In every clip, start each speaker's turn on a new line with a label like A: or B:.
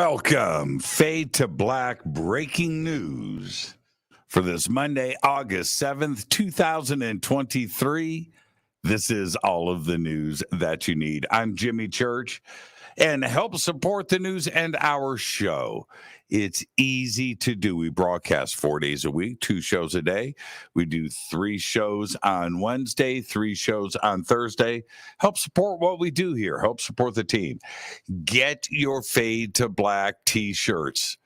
A: Welcome, Fade to Black breaking news for this Monday, August 7th, 2023. This is all of the news that you need. I'm Jimmy Church, and help support the news and our show. It's easy to do. We broadcast 4 days a week, 2 shows a day. We do 3 shows on Wednesday, 3 shows on Thursday. Help support what we do here. Help support the team. Get your Fade to Black T-shirts.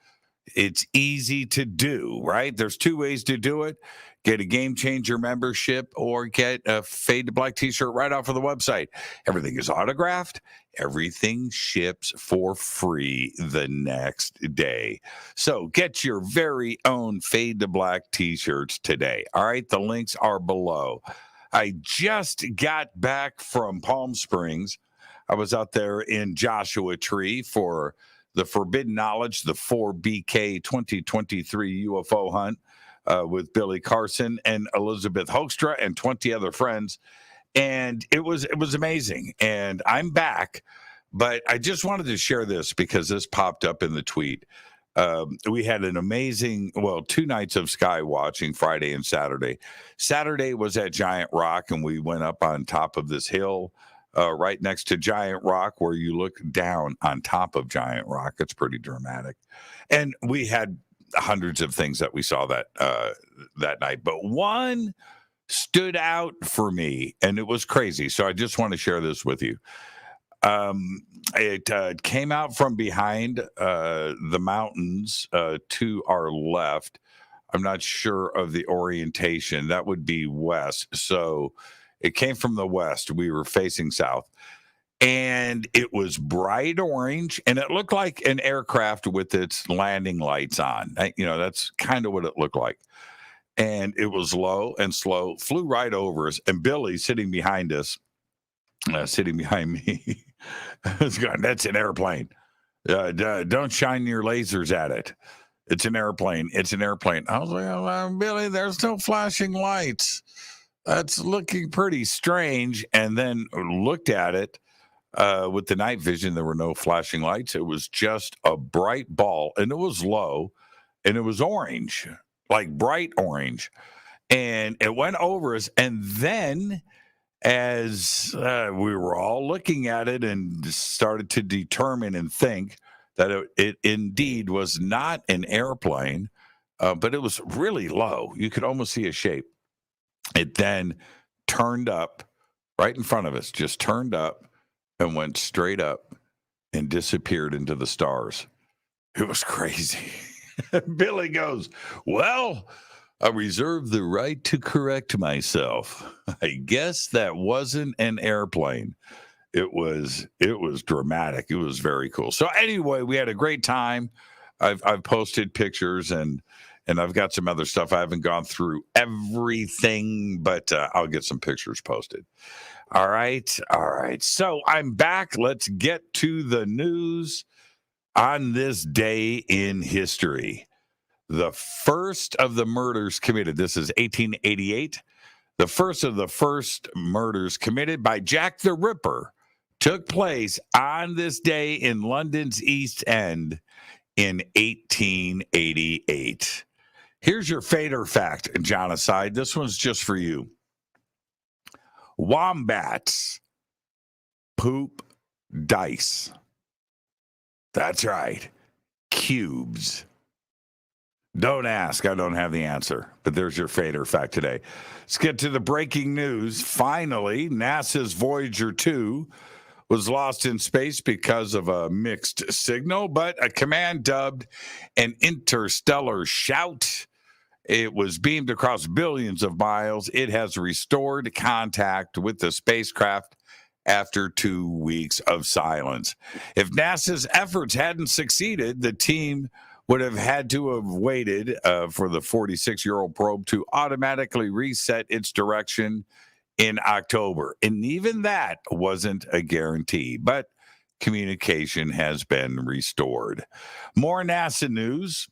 A: It's easy to do, right? There's 2 ways to do it. Get a Game Changer membership or get a Fade to Black T-shirt right off of the website. Everything is autographed. Everything ships for free the next day. So get your very own Fade to Black T-shirts today. All right, the links are below. I just got back from Palm Springs. I was out there in Joshua Tree for the Forbidden Knowledge, the 4BK 2023 UFO hunt with Billy Carson and Elizabeth Hoekstra and 20 other friends. And it was amazing. And I'm back, but I just wanted to share this because this popped up in the tweet. We had an amazing, 2 nights of sky watching, Friday and Saturday. Saturday was at Giant Rock, and we went up on top of this hill right next to Giant Rock where you look down on top of Giant Rock. It's pretty dramatic. And we had hundreds of things that we saw that night, but one stood out for me, and it was crazy. So I just want to share this with you. It came out from behind the mountains to our left. I'm not sure of the orientation. That would be west. So it came from the west. We were facing south. And it was bright orange, and it looked like an aircraft with its landing lights on. That's kind of what it looked like. And it was low and slow, flew right over us. And Billy, sitting behind us, sitting behind me, was going, "That's an airplane. Don't shine your lasers at it. It's an airplane. It's an airplane." I was like, "Billy, there's no flashing lights. That's looking pretty strange." And then looked at it. With the night vision, there were no flashing lights. It was just a bright ball, and it was low, and it was orange, like bright orange. And it went over us. And then as we were all looking at it and started to determine and think that it indeed was not an airplane, but it was really low. You could almost see a shape. It then turned up right in front of us, just turned up, and went straight up and disappeared into the stars. It was crazy. Billy goes, "Well, I reserve the right to correct myself. I guess that wasn't an airplane." It was dramatic. It was very cool. So anyway, we had a great time. I've posted pictures and I've got some other stuff. I haven't gone through everything, but I'll get some pictures posted. All right. So I'm back. Let's get to the news on this day in history. The first of the murders committed, this is 1888. The first of the murders committed by Jack the Ripper took place on this day in London's East End in 1888. Here's your fader fact, Jonathan. This one's just for you. Wombats poop dice. That's right. Cubes. Don't ask. I don't have the answer. But there's your fader fact today. Let's get to the breaking news. Finally, NASA's Voyager 2 was lost in space because of a mixed signal, but a command dubbed an interstellar shout. It was beamed across billions of miles. It has restored contact with the spacecraft after 2 weeks of silence. If NASA's efforts hadn't succeeded, the team would have had to have waited for the 46-year-old probe to automatically reset its direction in October. And even that wasn't a guarantee, but communication has been restored. More NASA news.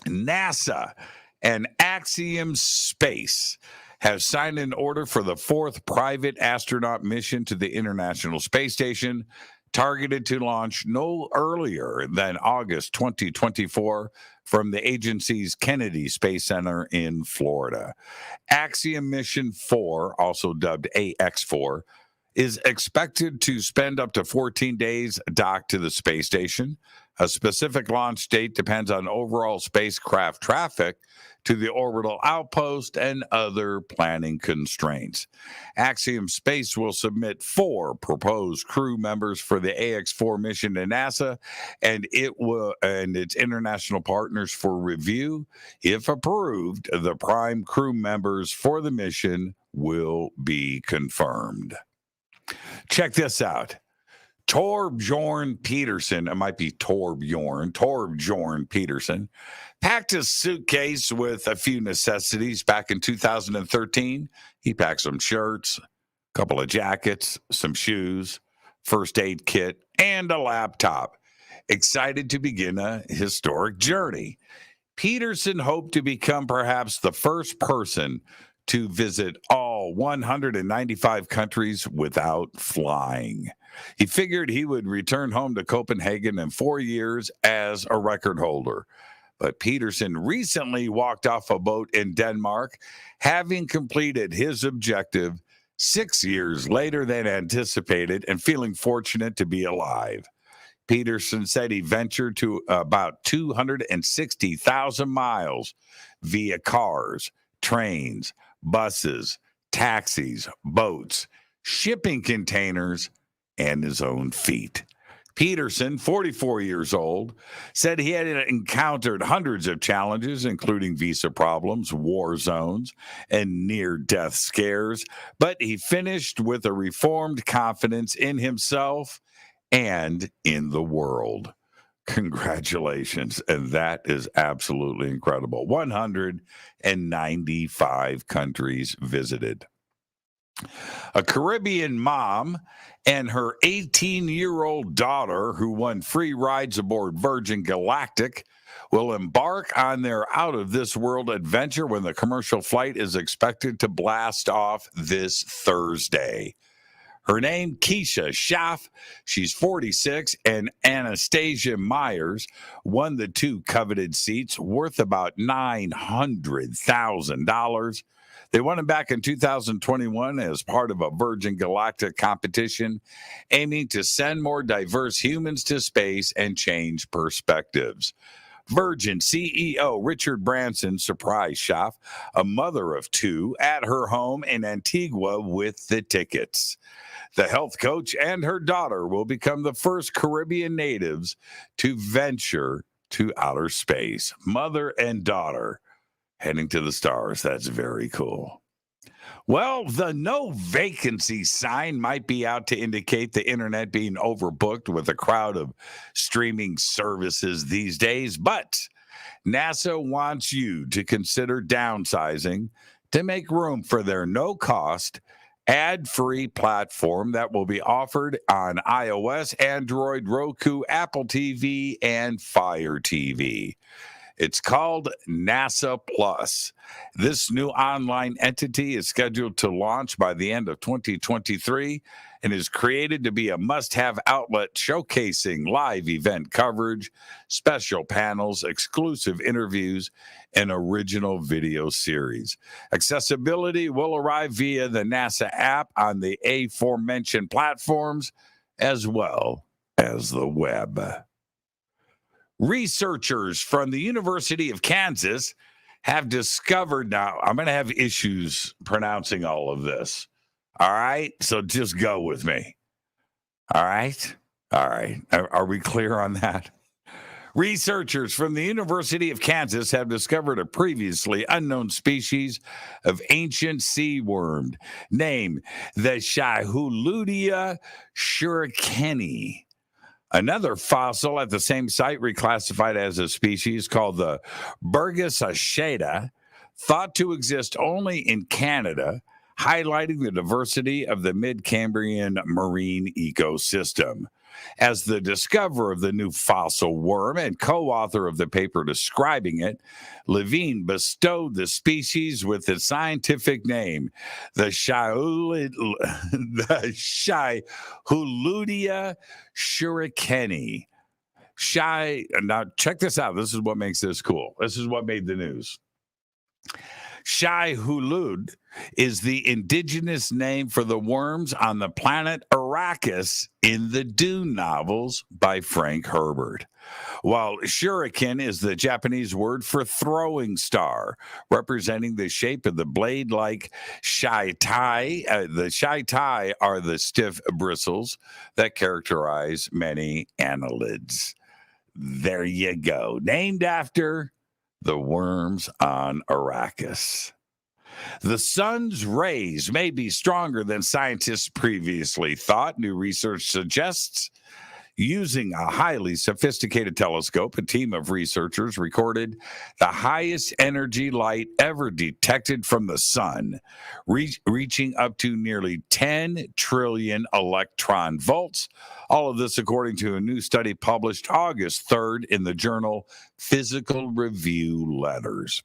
A: NASA and Axiom Space have signed an order for the 4th private astronaut mission to the International Space Station targeted to launch no earlier than August 2024 from the agency's Kennedy Space Center in Florida. Axiom Mission 4, also dubbed AX4, is expected to spend up to 14 days docked to the space station. A specific launch date depends on overall spacecraft traffic to the orbital outpost and other planning constraints. Axiom Space will submit 4 proposed crew members for the AX4 mission to NASA and its international partners for review. If approved, the prime crew members for the mission will be confirmed. Check this out. Torbjorn Peterson, it might be Torbjorn Peterson, packed his suitcase with a few necessities back in 2013. He packed some shirts, a couple of jackets, some shoes, first aid kit, and a laptop. Excited to begin a historic journey. Peterson hoped to become perhaps the first person to visit all 195 countries without flying. He figured he would return home to Copenhagen in 4 years as a record holder. But Peterson recently walked off a boat in Denmark, having completed his objective 6 years later than anticipated and feeling fortunate to be alive. Peterson said he ventured to about 260,000 miles via cars, trains, buses, taxis, boats, shipping containers, and his own feet. Peterson, 44 years old, said he had encountered hundreds of challenges, including visa problems, war zones, and near-death scares, but he finished with a reformed confidence in himself and in the world. Congratulations. And that is absolutely incredible. 195 countries visited. A Caribbean mom and her 18-year-old daughter, who won free rides aboard Virgin Galactic, will embark on their out-of-this-world adventure when the commercial flight is expected to blast off this Thursday. Her name, Keisha Schaff. She's 46, and Anastasia Myers won the 2 coveted seats worth about $900,000. They won them back in 2021 as part of a Virgin Galactic competition aiming to send more diverse humans to space and change perspectives. Virgin CEO Richard Branson surprised Schaff, a mother of 2, at her home in Antigua with the tickets. The health coach and her daughter will become the first Caribbean natives to venture to outer space. Mother and daughter heading to the stars. That's very cool. Well, the no vacancy sign might be out to indicate the internet being overbooked with a crowd of streaming services these days, but NASA wants you to consider downsizing to make room for their no-cost, ad-free platform that will be offered on iOS, Android, Roku, Apple TV, and Fire TV. It's called NASA Plus. This new online entity is scheduled to launch by the end of 2023 and is created to be a must-have outlet showcasing live event coverage, special panels, exclusive interviews, and original video series. Accessibility will arrive via the NASA app on the aforementioned platforms, as well as the web. Researchers from the University of Kansas have discovered, now I'm going to have issues pronouncing all of this. All right. So just go with me. All right. All right. Are we clear on that? Researchers from the University of Kansas have discovered a previously unknown species of ancient sea worm named the Schiholudia shurikeni. Another fossil at the same site, reclassified as a species called the Burgess asheda, thought to exist only in Canada, highlighting the diversity of the mid-Cambrian marine ecosystem. As the discoverer of the new fossil worm and co-author of the paper describing it, Levine bestowed the species with its scientific name, the Shyhuludia shurikeni. Now check this out. This is what makes this cool. This is what made the news. Shai-Hulud is the indigenous name for the worms on the planet Arrakis in the Dune novels by Frank Herbert, while shuriken is the Japanese word for throwing star, representing the shape of the blade-like shai-tai. The shai-tai are the stiff bristles that characterize many annelids. There you go. Named after the worms on Arrakis. The sun's rays may be stronger than scientists previously thought, new research suggests. Using a highly sophisticated telescope, a team of researchers recorded the highest energy light ever detected from the sun, reaching up to nearly 10 trillion electron volts. All of this according to a new study published August 3rd in the journal Physical Review Letters.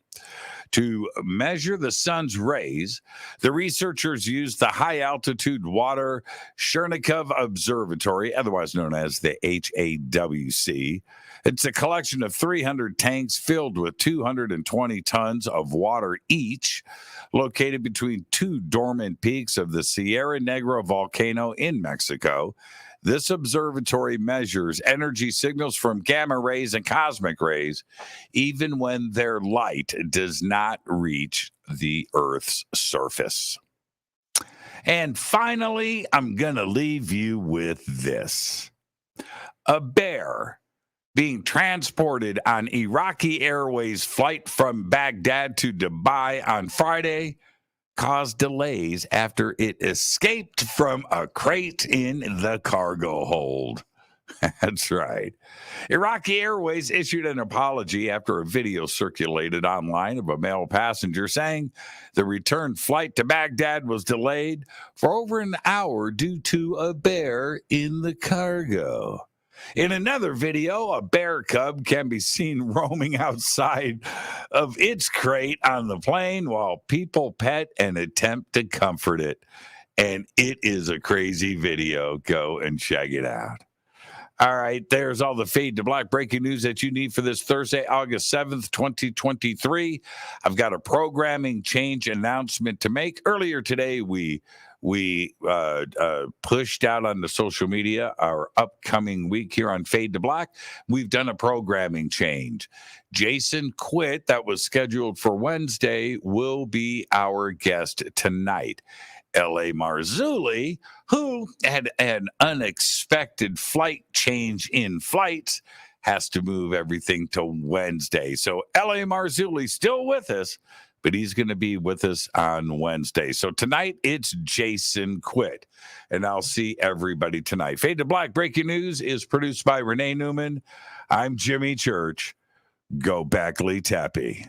A: To measure the sun's rays, the researchers used the high-altitude water Chernikov Observatory, otherwise known as the HAWC. It's a collection of 300 tanks filled with 220 tons of water each, located between two dormant peaks of the Sierra Negra volcano in Mexico. This observatory measures energy signals from gamma rays and cosmic rays, even when their light does not reach the Earth's surface. And finally, I'm going to leave you with this. A bear being transported on Iraqi Airways flight from Baghdad to Dubai on Friday caused delays after it escaped from a crate in the cargo hold. That's right. Iraqi Airways issued an apology after a video circulated online of a male passenger saying the return flight to Baghdad was delayed for over an hour due to a bear in the cargo. In another video, a bear cub can be seen roaming outside of its crate on the plane while people pet and attempt to comfort it. And it is a crazy video. Go and check it out. All right, there's all the Fade to Black breaking news that you need for this Thursday, August 7th, 2023. I've got a programming change announcement to make. Earlier today, we pushed out on the social media our upcoming week here on Fade to Black. We've done a programming change. Jason Quit, that was scheduled for Wednesday, will be our guest tonight. L.A. Marzulli, who had an unexpected flight change in flights, has to move everything to Wednesday. So L.A. Marzulli still with us, but he's going to be with us on Wednesday. So tonight, it's Jason Quit, and I'll see everybody tonight. Fade to Black breaking news is produced by Renee Newman. I'm Jimmy Church. Go back, Lee Tappy.